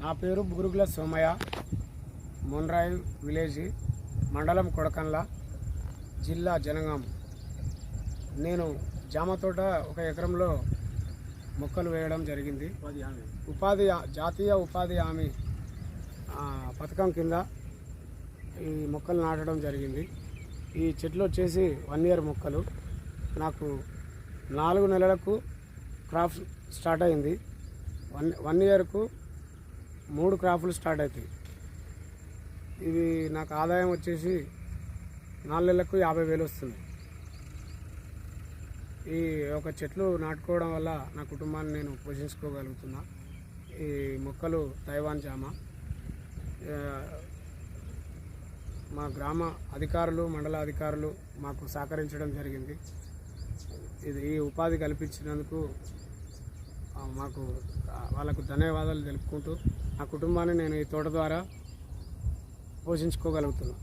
నా పేరు బురుగుల సోమయ్య, మొన్రాయి విలేజ్, మండలం కొడకన్ల, జిల్లా జనగాం. నేను జామ తోట 1 ఎకరంలో మొక్కలు వేయడం జరిగింది. జాతీయ ఉపాధి హామీ పథకం కింద ఈ మొక్కలు నాటడం జరిగింది. ఈ చెట్లు వచ్చేసి 1 ఇయర్ మొక్కలు. నాకు 4 నెలలకు క్రాప్ స్టార్ట్ అయింది. 1 ఇయర్కు 3 క్రాపులు స్టార్ట్ అవుతాయి. ఇవి నాకు ఆదాయం వచ్చేసి 4 నెలలకు 50,000 వస్తుంది. ఈ ఒక చెట్లు నాటుకోవడం వల్ల నా కుటుంబాన్ని నేను పోషించుకోగలుగుతున్నా. ఈ మొక్కలు తైవాన్ జామ. మా గ్రామ అధికారులు, మండల అధికారులు మాకు సహకరించడం జరిగింది. ఈ ఉపాధి కల్పించినందుకు మాకు వాళ్ళకు ధన్యవాదాలు తెలుపుకుంటూ నా కుటుంబాన్ని నేను ఈ తోట ద్వారా పోషించుకోగలుగుతున్నాను.